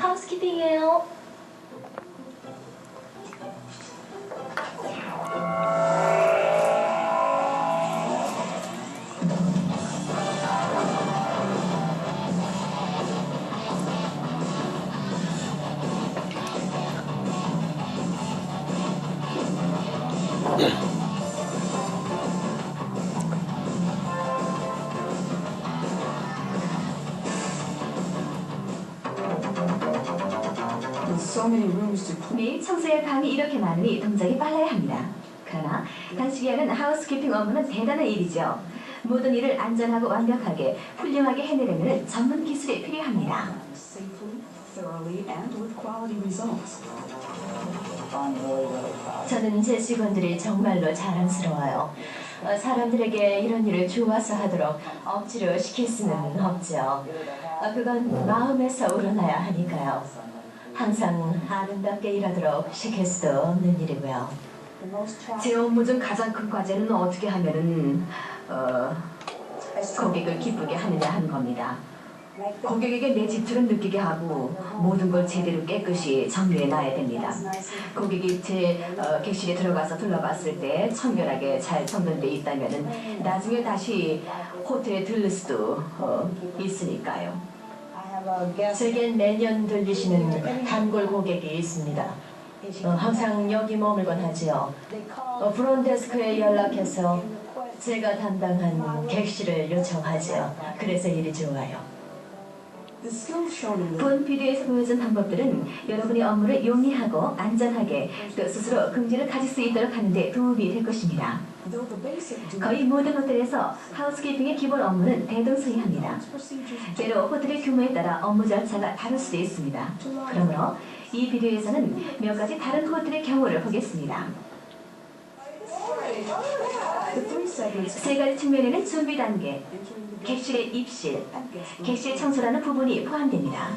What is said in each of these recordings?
하우스키핑이에요. 매일 청소할 방이 이렇게 많으니 동작이 빨라야 합니다. 그러나 당신이 하는 하우스키핑 업무는 대단한 일이죠. 모든 일을 안전하고 완벽하게 훌륭하게 해내려면 전문 기술이 필요합니다. 저는 제 직원들이 정말로 자랑스러워요. 사람들에게 이런 일을 좋아서 하도록 억지로 시킬 수는 없죠. 그건 마음에서 우러나야 하니까요. 항상 아름답게 일하도록 시킬 수도 없는 일이고요. 제 업무 중 가장 큰 과제는 어떻게 하면은 고객을 기쁘게 하느냐 하는 겁니다. 고객에게 내 집처럼 느끼게 하고 모든 걸 제대로 깨끗이 정리해 놔야 됩니다. 고객이 제 객실에 들어가서 둘러봤을 때 청결하게 잘 정돈돼 있다면은 나중에 다시 호텔에 들를 수도 있으니까요. 제겐 매년 들리시는 단골 고객이 있습니다. 항상 여기 머물곤 하지요. 프론데스크에 연락해서 제가 담당한 객실을 요청하지요. 그래서 일이 좋아요. 본 비디오에서 보여준 방법들은 여러분의 업무를 용이하고 안전하게 또 스스로 긍지를 가질 수 있도록 하는 데 도움이 될 것입니다. 거의 모든 호텔에서 하우스키핑의 기본 업무는 대동소이합니다. 때로 호텔의 규모에 따라 업무 절차가 다를 수도 있습니다. 그러므로 이 비디오에서는 몇 가지 다른 호텔의 경우를 보겠습니다. 세 가지 측면에는 준비 단계, 객실의 입실, 객실 청소라는 부분이 포함됩니다.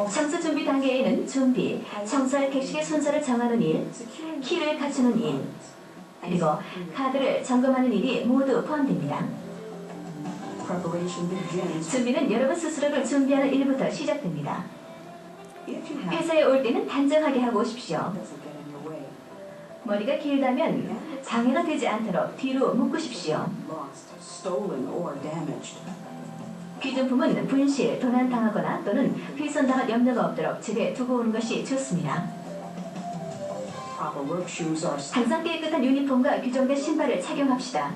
청소 준비 단계에는 준비, 청소할 객실의 순서를 정하는 일, 키를 갖추는 일, 그리고 카드를 점검하는 일이 모두 포함됩니다. 준비는 여러분 스스로를 준비하는 일부터 시작됩니다. 회사에 올 때는 단정하게 하고 오십시오. 머리가 길다면 장애가 되지 않도록 뒤로 묶으십시오. 귀중품은 분실, 도난당하거나 또는 훼손당할 염려가 없도록 집에 두고 오는 것이 좋습니다. 항상 깨끗한 유니폼과 규정된 신발을 착용합시다.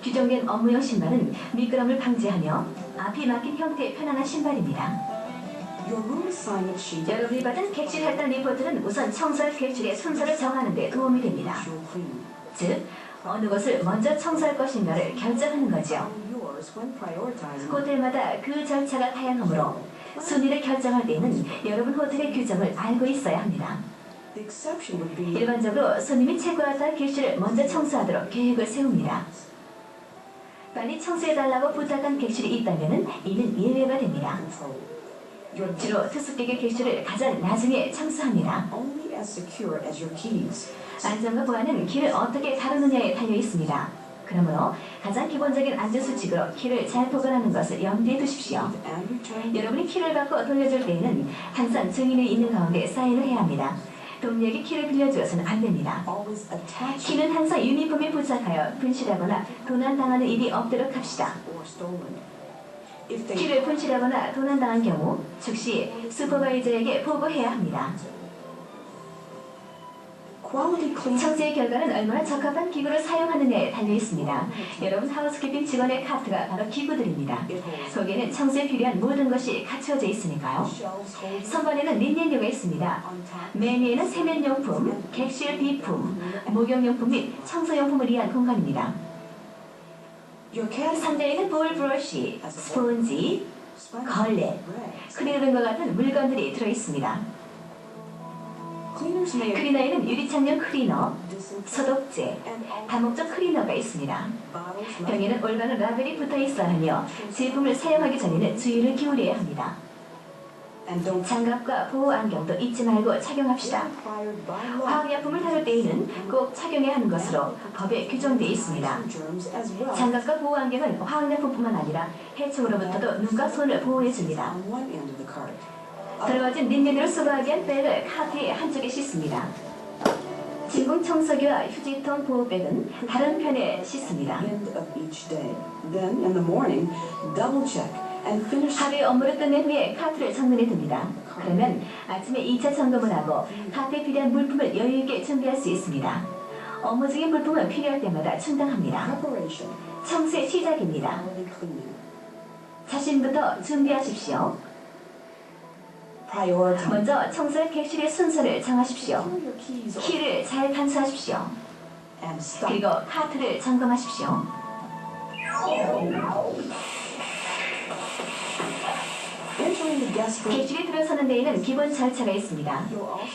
규정된 업무용 신발은 미끄럼을 방지하며 앞이 막힌 형태의 편안한 신발입니다. 여러분이 받은 객실 할당 리포트는 우선 청소할 객실의 순서를 정하는 데 도움이 됩니다. 즉, 어느 것을 먼저 청소할 것인가를 결정하는 거죠. 호텔마다 그 절차가 다양하므로 순위를 결정할 때는 여러분 호텔의 규정을 알고 있어야 합니다. 일반적으로 손님이 체크아웃 할 객실을 먼저 청소하도록 계획을 세웁니다. 빨리 청소해달라고 부탁한 객실이 있다면 이는 예외가 됩니다. 주로 투숙객의 객실을 가장 나중에 청소합니다. 안전과 보안은 키를 어떻게 다루느냐에 달려 있습니다. 그러므로 가장 기본적인 안전수칙으로 키를 잘 보관하는 것을 염두에 두십시오. 여러분이 키를 받고 돌려줄 때에는 항상 증인이 있는 가운데 사인을 해야 합니다. 동료에게 키를 빌려주어서는 안 됩니다. 키는 항상 유니폼에 부착하여 분실하거나 도난당하는 일이 없도록 합시다. 키를 분실하거나 도난당한 경우 즉시 슈퍼바이저에게 보고해야 합니다. 청소의 결과는 얼마나 적합한 기구를 사용하느냐에 달려 있습니다. 여러분 하우스키핑 직원의 카트가 바로 기구들입니다. 거기에는 청소에 필요한 모든 것이 갖춰져 있으니까요. 선반에는 린넨류가 있습니다. 맨 위에는 세면용품, 객실 비품, 목욕용품 및 청소용품을 위한 공간입니다. 상자에는 볼 브러쉬, 스폰지, 걸레, 클리너등과 같은 물건들이 들어있습니다. 클리너에는 유리창용 클리너, 소독제, 다목적 클리너가 있습니다. 병에는 올바른 라벨이 붙어 있어야 하며 제품을 사용하기 전에는 주의를 기울여야 합니다. 장갑과 보호 안경도 잊지 말고 착용합시다. 화학약품을 다룰 때에는 꼭 착용해야 하는 것으로 법에 규정되어 있습니다. 장갑과 보호 안경은 화학약품뿐만 아니라 해충으로부터도 눈과 손을 보호해줍니다. 더러워진 린넨으로 수거하기 위한 백을 카트의 한쪽에 싣습니다. 진공 청소기와 휴지통 보호백은 다른 편에 싣습니다. 하루의 업무를 끝낸 후에 카트를 정문에 둡니다. 그러면 아침에 2차 점검을 하고 카트에 필요한 물품을 여유있게 준비할 수 있습니다. 업무 중인 물품은 필요할 때마다 충당합니다. 청소의 시작입니다. 자신부터 준비하십시오. 먼저 청소의 객실의 순서를 정하십시오. 키를 잘 단수하십시오. 그리고 카트를 점검하십시오. 객실에 들어서는 데에는 기본 절차가 있습니다.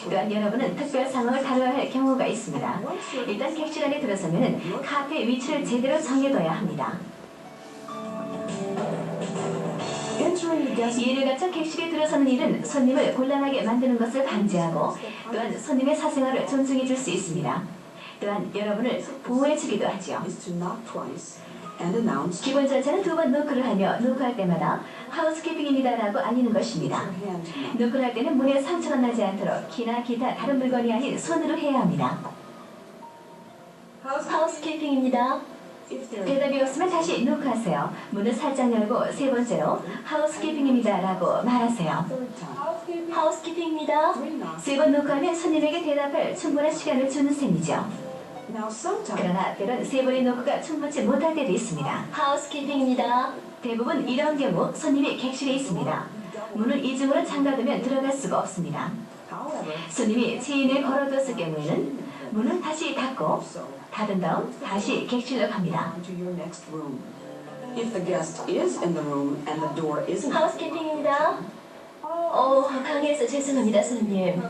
또한 여러분은 특별 상황을 다뤄야 할 경우가 있습니다. 일단 객실 안에 들어서면 카트의 위치를 제대로 정해둬야 합니다. 이를 갖춰 객실에 들어서는 일은 손님을 곤란하게 만드는 것을 방지하고 또한 손님의 사생활을 존중해 줄 수 있습니다. 또한 여러분을 보호해 주기도 하죠. 기본 절차는 2번 노크를 하며 노크할 때마다 하우스키핑입니다라고 알리는 것입니다. 노크를 할 때는 문에 상처가 나지 않도록 키나 기타 다른 물건이 아닌 손으로 해야 합니다. 하우스키핑입니다. 대답이 없으면 다시 노크하세요. 문을 살짝 열고 3번째로 하우스키핑입니다 라고 말하세요. 하우스키핑입니다. 3번 노크하면 손님에게 대답할 충분한 시간을 주는 셈이죠. 그러나 때론 3번의 노크가 충분치 못할 때도 있습니다. 하우스키핑입니다. 대부분 이런 경우 손님이 객실에 있습니다. 문을 이중으로 잠가두면 들어갈 수가 없습니다. 손님이 체인을 걸어뒀을 경우에는 문을 다시 닫고 닫은 다음 다시 객실로 갑니다. 하우스키핑입니다. 방해해서 죄송합니다, 손님.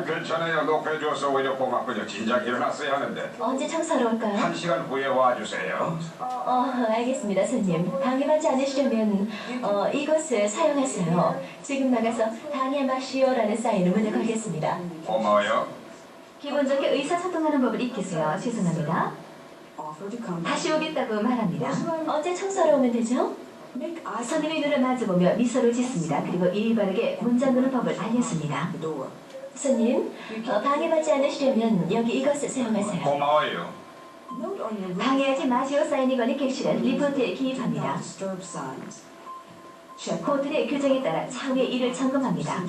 괜찮아요. 녹화해줘서 오히려 고맙군요. 진작 일어났어야 하는데. 언제 청소하러 올까요? 1시간 후에 와주세요. 알겠습니다, 손님. 방해받지 않으시려면 이것을 사용하세요. 지금 나가서 방해 마시오라는 사인을 문에 걸겠습니다. 고마워요. 기본적인 의사소통하는 법을 익히세요. 죄송합니다. 다시 오겠다고 말합니다. 언제 청소하러 오면 되죠? 손님의 눈을 마주보며 미소를 짓습니다. 그리고 일바르게 문 잠그는 법을 알렸습니다. 손님, 방해받지 않으시려면 여기 이것을 사용하세요. 고마워요. 방해하지 마시오 사인이 걸린 객실은 리포트에 기입합니다. 호텔의 규정에 따라 차후에 이를 점검합니다.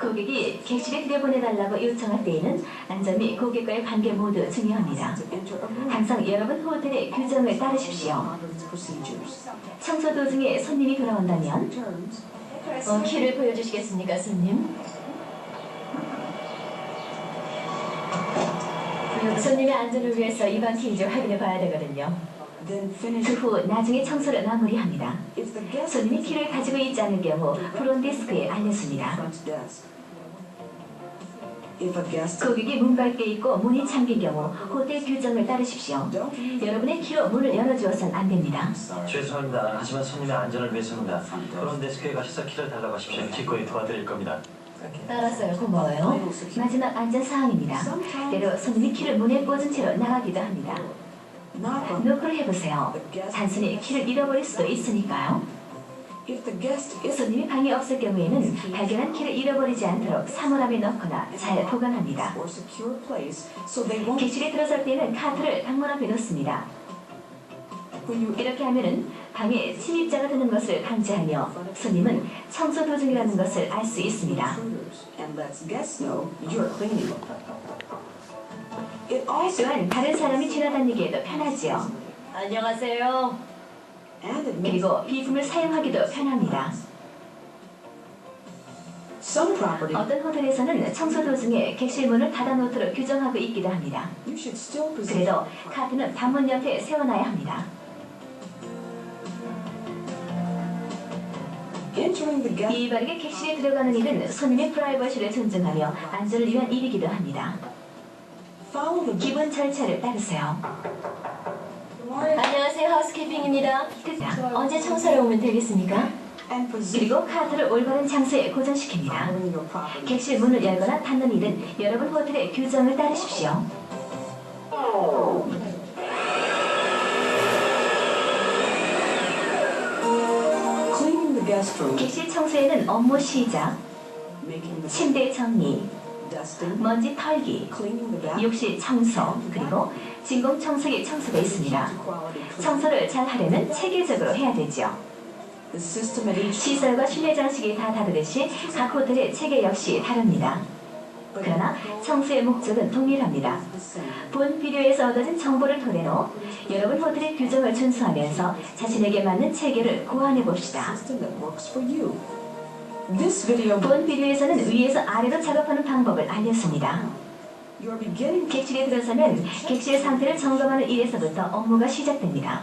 고객이 객실에 들여보내달라고 요청할 때에는 안전 및 고객과의 관계 모두 중요합니다. 항상 여러분 호텔의 규정을 따르십시오. 청소 도중에 손님이 돌아온다면 키를 보여주시겠습니까, 손님? 손님의 안전을 위해서 이번 키 좀 확인해 봐야 되거든요. 그 후 나중에 청소를 마무리합니다. 손님이 키를 가지고 있지 않은 경우 프론데스크에 알려줍니다. 고객이 문 밖에 있고 문이 잠긴 경우 호텔 규정을 따르십시오. 여러분의 키로 문을 열어주어선 안 됩니다. 죄송합니다. 하지만 손님의 안전을 위해서입니다. 프론데스크에 가셔서 키를 달라고 하십시오. 기꺼이 도와드릴 겁니다. 알았어요. 고마워요. 마지막 안전사항입니다. 때로 손님이 키를 문에 꽂은 채로 나가기도 합니다. 노크를 해보세요. 단순히 키를 잃어버릴 수도 있으니까요. 손님이 방에 없을 경우에는 발견한 키를 잃어버리지 않도록 사물함에 넣거나 잘 보관합니다. 객실에 들어설 때는 카트를 방문 앞에 놓습니다. 이렇게 하면은 방에 침입자가 드는 것을 방지하며 손님은 청소 도중이라는 것을 알 수 있습니다. 또한 다른 사람이 지나다니기에도 편하지요. 안녕하세요. 그리고 비품을 사용하기도 편합니다. 어떤 호텔에서는 청소 도중에 객실 문을 닫아놓도록 규정하고 있기도 합니다. 그래도 카트는 방문 옆에 세워놔야 합니다. 이바르게 객실에 들어가는 일은 손님의 프라이버시를 존중하며 안전을 위한 일이기도 합니다. 기본 절차를 따르세요. 안녕하세요. 하우스키핑입니다. 언제 청소하러 오면 되겠습니까? 그리고 카드를 올바른 장소에 고정시킵니다. 객실 문을 열거나 닫는 일은 여러분 호텔의 규정을 따르십시오. Cleaning the guest room, 객실 청소에는 업무 시작, making the 침대 정리, dusting, 먼지 털기, cleaning the bathroom, 욕실 청소, 그리고 진공 청소기 청소가 있습니다. quality cleaning. 청소를 잘 하려면 체계적으로 해야 되죠. The system at each 시설과 실내 장식이 다 다르듯이 각 호텔의 체계 역시 다릅니다. 그러나 청소의 목적은 동일합니다. is the same. 본 비디오에서 얻어진 정보를 토대로 여러분 호텔의 규정을 준수하면서 자신에게 맞는 체계를 고안해 봅시다. System that works for you. This video, 본 비디오에서는 위에서 아래로 작업하는 방법을 알렸습니다. you're beginning to 객실에 들어서면 객실 상태를 점검하는 일에서부터 업무가 시작됩니다.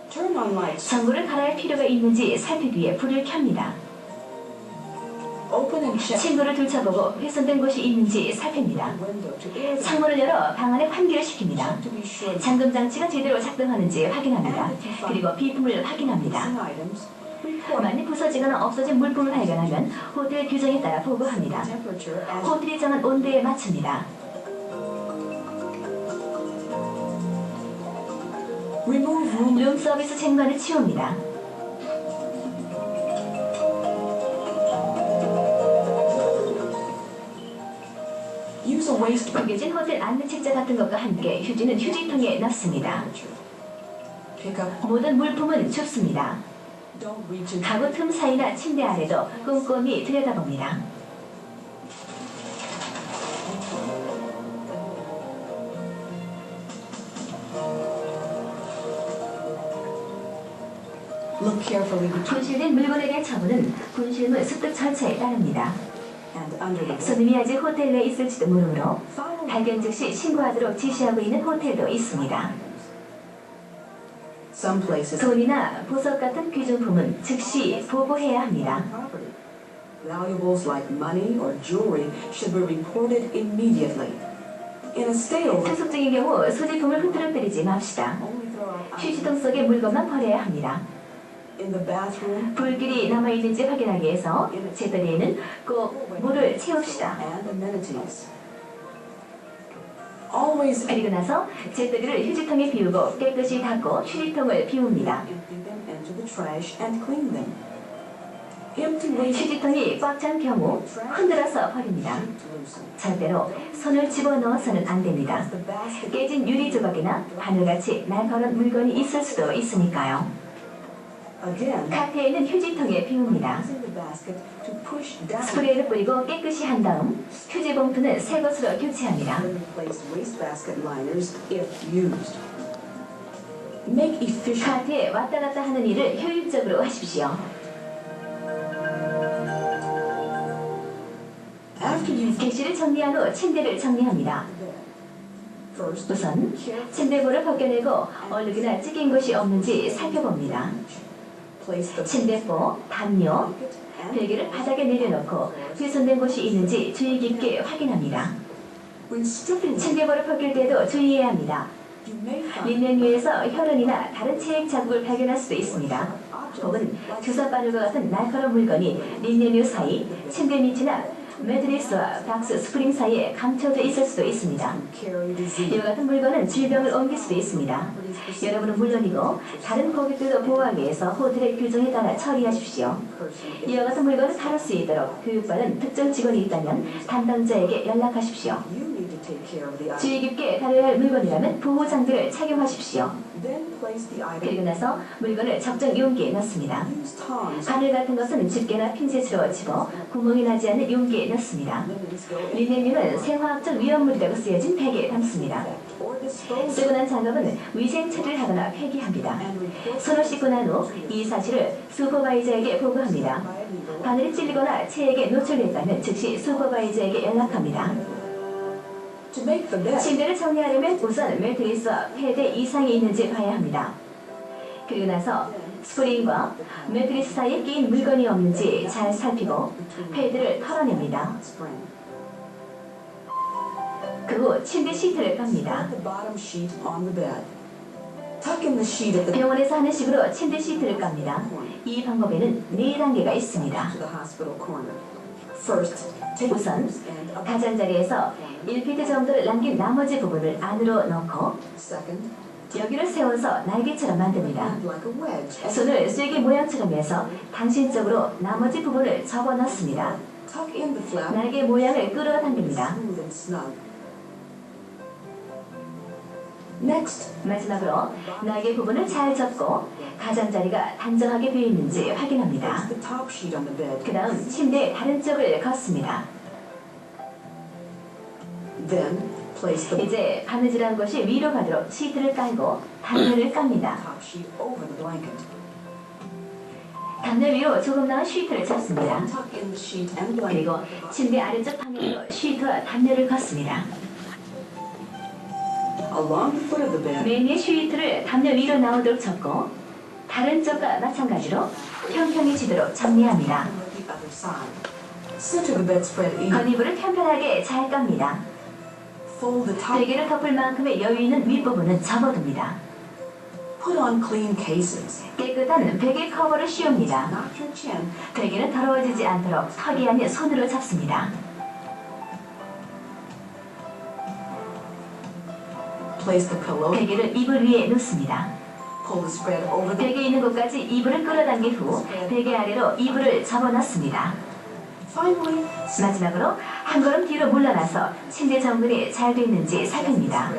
turn on lights, 전구를 갈아야 할 필요가 있는지 살피기 위해 불을 켭니다. open and check 친구를 둘러보고 훼손된 곳이 있는지 살핍니다. window to air the 창문을 열어 방 안에 환기를 시킵니다. to be sure 잠금 장치가 제대로 작동하는지 확인합니다. 그리고 비품을 확인합니다. missing items, report 만약 부서지거나 없어진 물품을 발견하면 호텔 규정에 따라 보고합니다. temperature as 호텔이 정한 온도에 맞춥니다. remove room 룸 서비스 쟁반을 치웁니다. use a waste 구겨진 호텔 안내 책자 같은 것과 함께 휴지는 휴지통에 넣습니다. pick up 모든 물품은 줍습니다. don't reach in 가구 틈 사이나 침대 아래도 꼼꼼히 들여다봅니다. look carefully between 분실된 물건에 대한 처분은 분실물 습득 절차에 따릅니다. and under the bed. 손님이 아직 호텔 내에 있을지도 모르므로 Follow 발견 즉시 신고하도록 지시하고 있는 호텔도 있습니다. some places 돈이나 보석 같은 귀중품은 즉시 보고해야 합니다. property. Valuables like money or jewelry should be reported immediately. In a stayover, 투숙 중인 경우 소지품을 흐트러뜨리지 맙시다. only throw out items 휴지통 속의 물건만 버려야 합니다. in the bathroom 불길이 남아있는지 확인하기 위해서 제자리에는 꼭 물을 채웁시다. and amenities. Always 그리고 나서 제자리를 휴지통에 비우고 깨끗이 닦고 휴지통을 비웁니다. empty them into the trash and clean them. Empty waste 휴지통이 꽉 찬 경우 흔들어서 버립니다. loosen. 절대로 손을 집어넣어서는 안 됩니다. The basket 깨진 유리 조각이나 바늘같이 날카로운 물건이 있을 수도 있으니까요. again. 카페에는 휴지통에 비웁니다. Using the basket to push down 스프레이를 뿌리고 깨끗이 한 다음 휴지 봉투는 새 것으로 교체합니다. and replace wastebasket liners if used. Make efficient 카트에 왔다 갔다 하는 일을 효율적으로 하십시오. after you've 객실을 정리한 후 침대를 정리합니다. first 우선 침대볼을 벗겨내고 얼룩이나 찢긴 곳이 없는지 살펴봅니다. place the 침대보, 담요, blanket and 베개를 바닥에 내려놓고 훼손된 곳이 있는지 주의 깊게 확인합니다. when stripping 침대볼을 벗길 때도 주의해야 합니다. you may find 린넨 위에서 혈흔이나 다른 체액 자국을 발견할 수도 있습니다. 혹은 주사 바늘과 같은 날카로운 물건이 린넨 위 사이, 침대 밑이나 매트리스와 박스 스프링 사이에 감춰져 있을 수도 있습니다. carry disease. 이와 같은 물건은 질병을 옮길 수도 있습니다. 여러분은 물론이고 다른 고객들도 보호하기 위해서 호텔의 규정에 따라 처리하십시오. Person 이와 같은 물건을 다룰 수 있도록 교육받은 특정 직원이 있다면 담당자에게 연락하십시오. you need to take care of the item. 주의 깊게 다뤄야 할 물건이라면 보호장비를 착용하십시오. Then place the item. 그리고 나서 물건을 적정 용기에 넣습니다. Use tongs. 바늘 같은 것은 집게나 핀셋으로 집어 구멍이 나지 않는 용기에 넣습니다. Linens go 리넨님은 생화학적 위험물이라고 쓰여진 팩에 담습니다. or dispose 쓰고 난 장갑은 위생 처리를 하거나 폐기합니다. and report 손을 씻고 난 후 이 사실을 슈퍼바이저에게 보고합니다. by a legal. 바늘이 찔리거나 체액에 노출됐다면 즉시 슈퍼바이저에게 연락합니다. To make the bed, 침대를 정리하려면 우선 매트리스와 패드 이상이 있는지 봐야 합니다. 그리고 나서 스프링과 매트리스 사이에 끼인 물건이 없는지 잘 살피고 패드를 털어냅니다. spring. 그 후 침대 시트를 깝니다. Put the bottom sheet on the bed. Tuck in the sheet at the 병원에서 하는 식으로 침대 시트를 깝니다. 이 방법에는 4단계가 있습니다. to the hospital corner. First, take 우선 and up. 가장자리에서 1피트 정도를 남긴 나머지 부분을 안으로 넣고 Second, 여기를 세워서 날개처럼 만듭니다. and like a wedge. 손을 쐐기 모양처럼 해서 당신 쪽으로 나머지 부분을 접어 넣습니다. Tuck in the flap. 날개 모양을 끌어당깁니다. Smooth and snug. Next, 마지막으로 날개 부분을 잘 접고 가장자리가 단정하게 비어 있는지 확인합니다. place the top sheet on the bed. 그 다음 침대의 다른 쪽을 걷습니다. Then, place the 이제 바느질한 것이 위로 가도록 시트를 깔고 담요를 깝니다. top sheet over the blanket. 담요 위로 조금 나은 시트를 잡습니다. Tuck in the sheet and blanket. 그리고 침대 아래쪽 방향으로 시트와 담요를 걷습니다. Along the foot of the bed, 맨 위에 시트를 담요 위로 나오도록 접고 다른 쪽과 마찬가지로 평평히 지도록 정리합니다. and the other side. Center the bedspread even. 건이불을 편편하게 잘 깝니다. Fold the top. 베개를 덮을 만큼의 여유 있는 윗부분은 접어둡니다. Put on clean cases. 깨끗한 베개 커버를 씌웁니다. Not your chin. 베개는 더러워지지 않도록 턱이 아닌 손으로 잡습니다. Place the pillow. 베개를 이불 위에 놓습니다. Pull the spread over the. 베개 있는 곳까지 이불을 끌어당긴 후 베개 아래로 이불을 접어넣습니다. Finally, 마지막으로 한 걸음 뒤로 물러나서 침대 정돈이 잘 돼 있는지 살핍니다.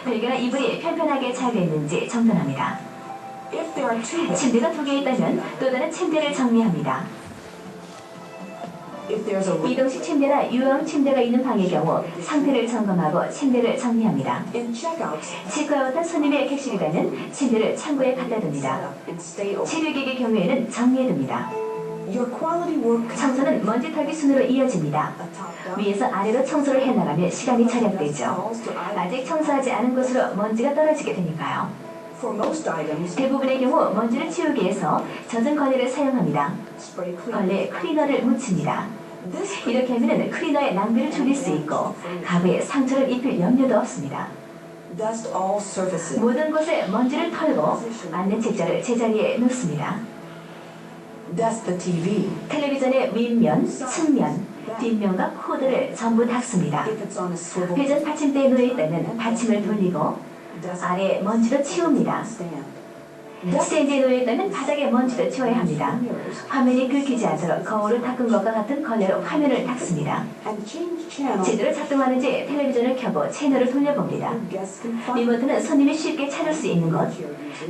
베개나 이불이 편편하게 잘 돼 있는지 정돈합니다. if there are two beds, 침대가 2개 있다면 또 다른 침대를 정리합니다. if there's a leak 이동식 침대나 유형 침대가 있는 방의 경우 상태를 점검하고 침대를 정리합니다. in checkouts, 치과와 같은 손님의 객실이라면 침대를 창고에 갖다 둡니다. and stay open. 치료기의 경우에는 정리해둡니다. Your quality work 청소는 먼지 털기 순으로 이어집니다. a top down. 위에서 아래로 청소를 해나가면 시간이 절약되죠. 아직 청소하지 않은 곳으로 먼지가 떨어지게 되니까요. For most items, 대부분의 경우 먼지를 치우기 위해서 젖은 걸레를 사용합니다. spray clean. 걸레에 클리너를 묻힙니다. This 이렇게 하면 클리너의 낭비를 줄일 수 있고 가구에 상처를 입힐 염려도 없습니다. dust all surfaces. 모든 곳에 먼지를 털고 안내책자를 제자리에 놓습니다. Dust the TV. 텔레비전의 윗면, 측면, 뒷면과 코드를 전부 닦습니다. If it's on a swivel, 회전 받침대에 놓여있다면 받침을 돌리고 dust 아래 먼지로 치웁니다. stand. Dust 스탠드에 놓여있다면 바닥에 먼지도 치워야 합니다. 화면이 긁히지 않도록 거울을 닦은 것과 같은 걸레로 화면을 닦습니다. and change channel. 제대로 작동하는지 텔레비전을 켜고 채널을 돌려봅니다. Guests can find 리모트는 손님이 쉽게 찾을 수 있는 곳,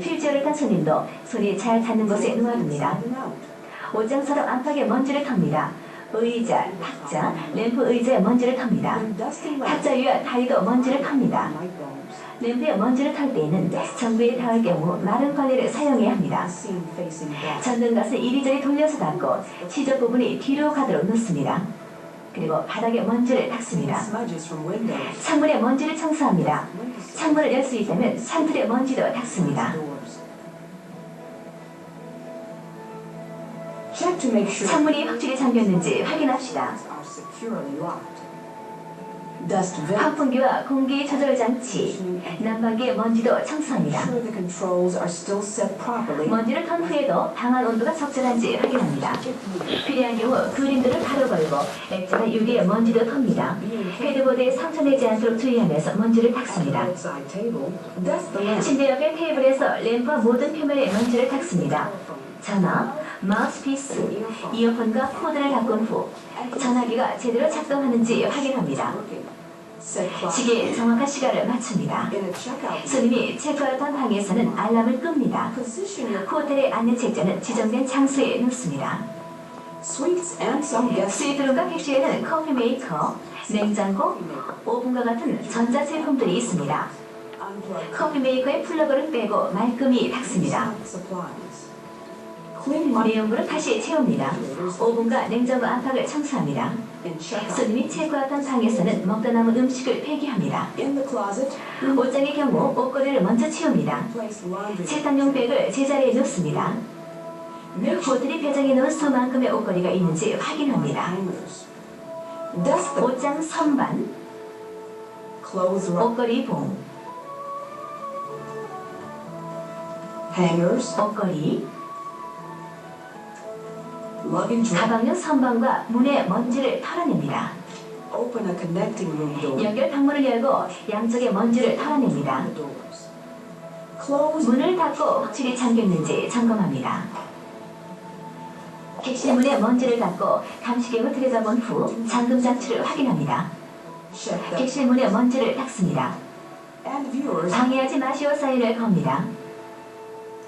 휠체어를 탄 손님도 손이 잘 닿는 곳에 놓아둡니다. inside and out. 옷장서로 안팎에 먼지를 텁니다. 의자, 탁자, 램프 의자에 먼지를 텁니다. When dusting 탁자 위와 다리도 먼지를 텁니다. microbes. 램프에 먼지를 털 때에는 전구에 닿을 경우 마른 걸레를 사용해야 합니다. Scene facing back. 전등갓을 이리저리 돌려서 닦고 시접 부분이 뒤로 가도록 놓습니다. 그리고 바닥에 먼지를 닦습니다. Smudges from windows. 창문에 먼지를 청소합니다. Windows. 창문을 열 수 있다면 창틀에 먼지도 닦습니다. Doors. Check to make sure 창문이 확실히 잠겼는지 확인합시다. are securely locked. Dust vent. 환풍기와 공기 조절 장치, 난방기의 먼지도 청소합니다. Ensure the controls are still set properly. 먼지를 턴 후에도 방안 온도가 적절한지 확인합니다. 필요한 경우 그림들을 바로 걸고 액자나 유리에 먼지도 텁니다. 헤드보드에 상처 내지 않도록 주의하면서 먼지를 닦습니다. Outside table. Dust the lamp. 침대 옆에 테이블에서 램프와 모든 표면에 먼지를 닦습니다. 전화, 마우스피스, 이어폰과 코드를 닦은 후 전화기가 제대로 작동하는지 확인합니다. Set clock. 시계에 정확한 시간을 맞춥니다. In a checkout. 손님이 체크아웃한 방에서는 알람을 끕니다. Position your 호텔의 안내책자는 지정된 장소에 놓습니다. sweets and some guest 스위트룸과 객실에는 커피 메이커, 냉장고, 오븐과 같은 전자제품들이 있습니다. unplugged 커피 메이커의 플러그를 빼고 말끔히 닦습니다. supplies. Clean my 내용물을 다시 채웁니다. 오븐과 냉장고 안팎을 청소합니다. in checkout. 손님이 체크아웃한 방에서는 먹다 남은 음식을 폐기합니다. In the closet. 옷장의 경우 옷걸이를 먼저 치웁니다. Place laundry. 세탁용 백을 제자리에 놓습니다. 호텔이 배정해 놓은 수만큼의 옷걸이가 있는지 확인합니다. Hangers. Dust the 옷장 선반, clothes rack. 옷걸이 봉, Hangers, 옷걸이, luggage rack. 가방용 선반과 문의 먼지를 털어냅니다. Open a connecting room door. 연결 방문을 열고 양쪽의 먼지를 털어냅니다. Doors. Close. 문을 닫고 확실히 잠겼는지 점검합니다. 객실 문의 먼지를 닫고 감시경을 들여다본 후 잠금 장치를 확인합니다. Check that. 객실 문의 먼지를 닦습니다. And viewers 방해하지 마시오 사인을 겁니다.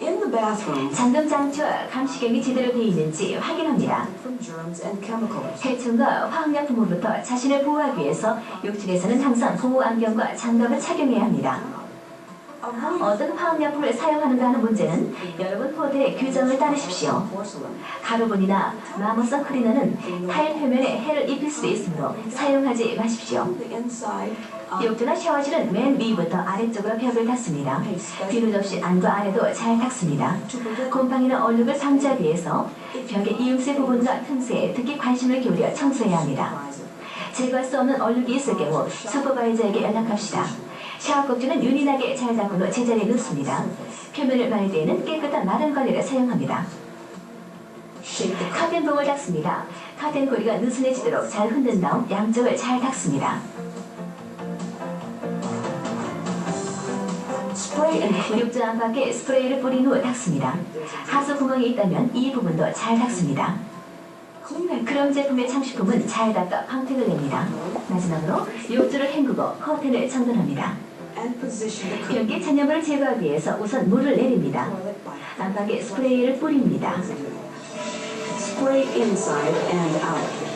in the bathroom. 잠금 장치와 감시경이 제대로 되어 있는지 확인합니다. From germs and chemicals. 해충과 화학약품으로부터 자신을 보호하기 위해서 욕실에서는 항상 보호 안경과 장갑을 착용해야 합니다. Avoid 어떤 화학약품을 사용하는가 하는 문제는 여러분 코드의 규정을 따르십시오. porcelain. 가루분이나 마모성 클리너는 타일 표면에 해를 입힐 수도 있으므로 사용하지 마십시오. The inside. 욕조나 샤워실은 맨 위부터 아래쪽으로 벽을 닦습니다. 비누 없이 안과 아래도 잘 닦습니다. 곰팡이나 얼룩을 방지하기 위해서 벽의 이음새 부분과 틈새에 특히 관심을 기울여 청소해야 합니다. 제거할 수 없는 얼룩이 있을 경우 슈퍼바이저에게 연락합시다. 샤워 꼭지는 윤희나게 잘 닦은 후 제자리에 놓습니다. 표면을 말릴 때에는 깨끗한 마른 걸레를 사용합니다. Shake the 카텐봉을 닦습니다. 카텐 고리가 느슨해지도록 잘 흔든 다음 양쪽을 잘 닦습니다. spray and clean. 욕조 안팎에 스프레이를 뿌린 후 닦습니다. 하수 구멍이 있다면 이 부분도 잘 닦습니다. Clean and 크롬 제품의 장식품은 잘 닦아 광택을 냅니다. 마지막으로 욕조를 헹구고 커튼을 정돈합니다. position the curtain. 변기 잔여물을 제거하기 위해서 우선 물을 내립니다. Toilet by 안팎에 스프레이를 뿌립니다. spray inside and out.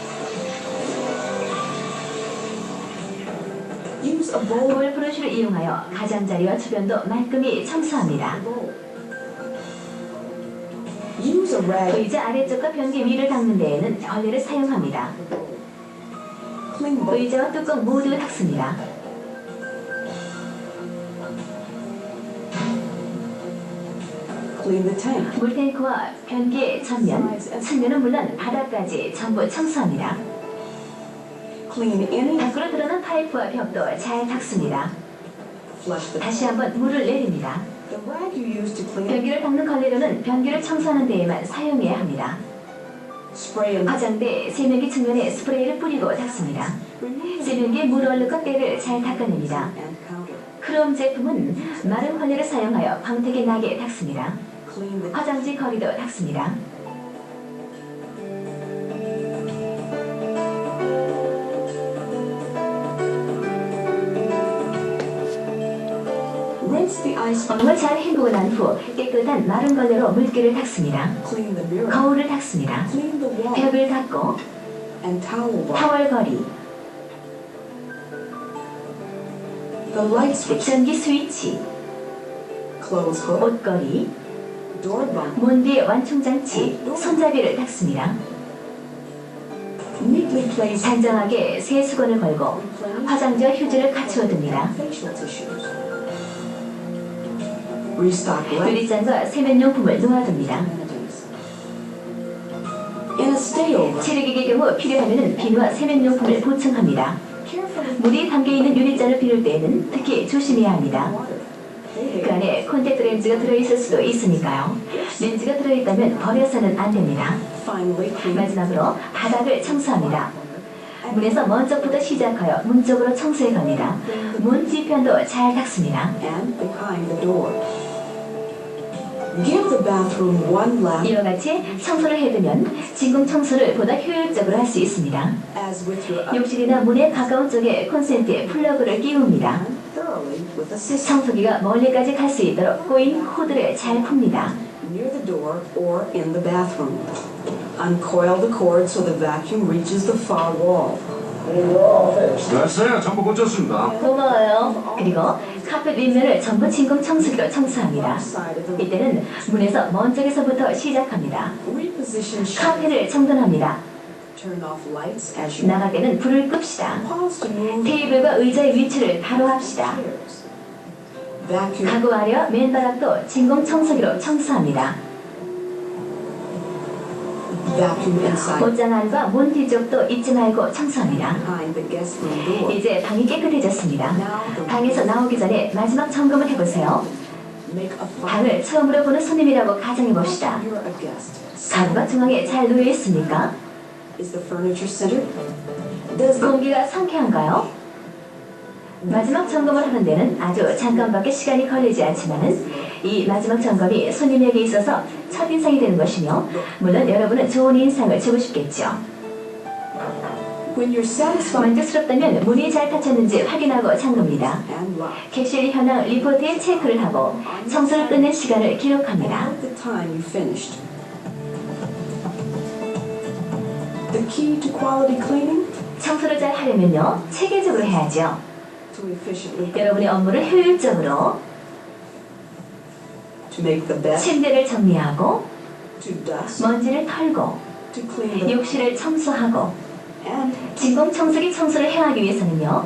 Use a bowl. 볼 브러쉬를 이용하여 가장자리와 주변도 말끔히 청소합니다. Use a rag. 의자 아래쪽과 변기 위를 닦는 데에는 걸레를 사용합니다. Clean both. 의자와 뚜껑 모두 닦습니다. Clean the tank. 물탱크와 변기의 전면, 측면은 물론 바닥까지 전부 청소합니다. Clean any. 밖으로 드러난 파이프와 벽도 잘 닦습니다. Flush the. 다시 한번 물을 내립니다. The rag you use to clean. 변기를 닦는 걸레로는 변기를 청소하는 데에만 사용해야 합니다. Spray and. 화장대 세면기 측면에 스프레이를 뿌리고 닦습니다. Remove the 세면기의 물 얼룩과 때를 잘 닦아냅니다. and counter. 크롬 제품은 마른 걸레를 사용하여 광택이 나게 닦습니다. Clean the. 화장지 거리도 닦습니다. Rinse the ice. 얼음을 잘 헹구고 난 후 깨끗한 마른 걸레로 물기를 닦습니다. Clean the mirror. 거울을 닦습니다. Clean the wall 벽을 닦고 and towel bar. 타월거리, The light switch. 전기 스위치, Clothes hook. 옷걸이, Door bump. 문 뒤의 완충장치, 손잡이를 닦습니다. Neatly place. 단정하게 새 수건을 걸고 화장지와 휴지를 갖추어 둡니다. Facial tissues. Restock left. 유리잔과 세면용품을 놓아둡니다. In a stayover. 체력이의 경우 필요하면 비누와 세면용품을 보충합니다. Carefully. 물이 담겨있는 유리잔을 비울 때에는 특히 조심해야 합니다. 그 안에 콘택트 렌즈가 들어있을 수도 있으니까요. 렌즈가 들어있다면 버려서는 안 됩니다. Finally, clean. 마지막으로 바닥을 청소합니다. 문에서 먼저부터 시작하여 문 쪽으로 청소해 갑니다. 문 뒤편도 잘 닦습니다. And behind the door. Give the bathroom one lap. 이와 같이 청소를 해두면 진공 청소를 보다 효율적으로 할 수 있습니다. As with your 욕실이나 문에 가까운 쪽에 콘센트에 플러그를 끼웁니다. thoroughly with a system 청소기가 멀리까지 갈 수 있도록 꼬인 호드를 잘 풉니다. near the door or in the bathroom. Uncoil the cord so the vacuum reaches the far wall. 됐어요. 전부 고쳤습니다. 고마워요. 그리고 카펫 윗면을 전부 진공 청소기로 청소합니다. Side of the 이때는 문에서 먼 쪽에서부터 시작합니다. reposition shower. 카펫을 정돈합니다. Turn off lights as you 나갈 때는 불을 끕시다. pause to move 테이블과 의자의 위치를 바로 합시다. chairs. Vacuum. 가구 아래와 맨바닥도 진공 청소기로 청소합니다. Vacuum inside. 옷장 안과 문 뒤쪽도 잊지 말고 청소합니다. Behind the guest room door. 이제 방이 깨끗해졌습니다. 방에서 나오기 전에 마지막 점검을 해보세요. Make a fire. 방을 처음으로 보는 손님이라고 가정해봅시다. You're a guest. 가구가 중앙에 잘 놓여 있습니까? Is the furniture centered? Does the 공기가 상쾌한가요? 마지막 점검을 하는 데는 아주 잠깐밖에 시간이 걸리지 않지만은 이 마지막 점검이 손님에게 있어서 첫인상이 되는 것이며 물론 여러분은 좋은 인상을 주고 싶겠죠. when you're satisfied 만족스럽다면 문이 잘 닫혔는지 확인하고 잠깁니다. and locked? 객실 현황 리포트에 체크를 하고 청소를 끝낸 시간을 기록합니다. At the time you finished. The key to quality cleaning? 청소를 잘 하려면요 체계적으로 해야죠. To efficiently 여러분의 업무를 효율적으로 to make the bed, 침대를 정리하고 to dust, 먼지를 털고 to clean the 욕실을 청소하고 and 진공 청소기 청소를 해하기 위해서는요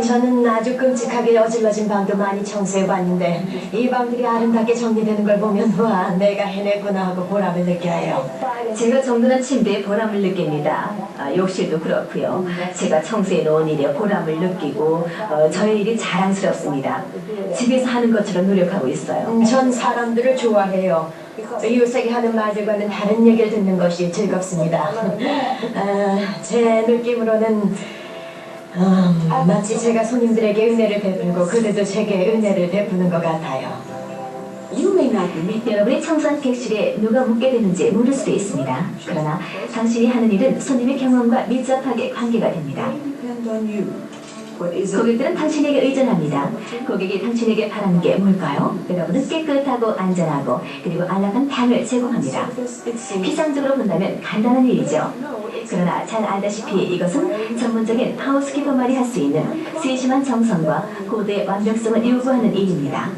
저는 아주 끔찍하게 어질러진 방도 많이 청소해봤는데 이 방들이 아름답게 정리되는 걸 보면 와 내가 해냈구나 하고 보람을 느껴요. 제가 정돈한 침대에 보람을 느낍니다. 욕실도 그렇고요. 제가 청소해 놓은 일에 보람을 느끼고 저의 일이 자랑스럽습니다. 집에서 하는 것처럼 노력하고 있어요. 전 사람들을 좋아해요. 이웃에게 하는 말들과는 다른 얘기를 듣는 것이 즐겁습니다. 제 느낌으로는 마치 제가 손님들에게 은혜를 베풀고 그들도 제게 은혜를 베푸는 것 같아요. you may not meet 여러분이 청소한 객실에 누가 묵게 되는지 모를 수도 있습니다. 그러나 당신이 하는 일은 손님의 경험과 밀접하게 관계가 됩니다. depend on you. What is it? 고객들은 당신에게 의존합니다. 고객이 당신에게 바라는 게 뭘까요? 여러분은 깨끗하고 안전하고 그리고 안락한 방을 제공합니다. Service, it seems. 피상적으로 본다면 간단한 일이죠. 그러나 잘 알다시피 이것은 전문적인 하우스키퍼만이 할 수 있는 세심한 정성과 고도의 완벽성을 요구하는 일입니다.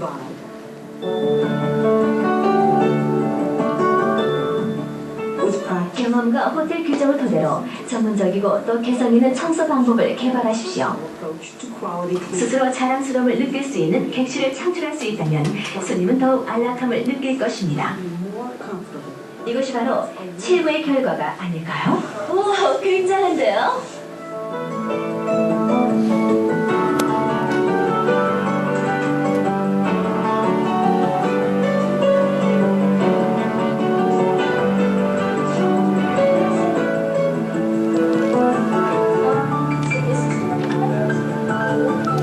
With practice, 경험과 호텔 규정을 토대로 전문적이고 또 개성 있는 청소 방법을 개발하십시오. approach to quality cleaning. 스스로 자랑스러움을 느낄 수 있는 객실을 창출할 수 있다면 손님은 더욱 안락함을 느낄 것입니다. More comfortable. 이것이 바로 최고의 결과가 아닐까요? 오, 굉장한데요?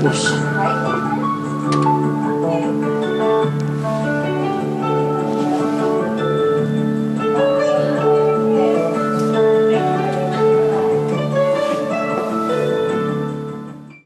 Yes.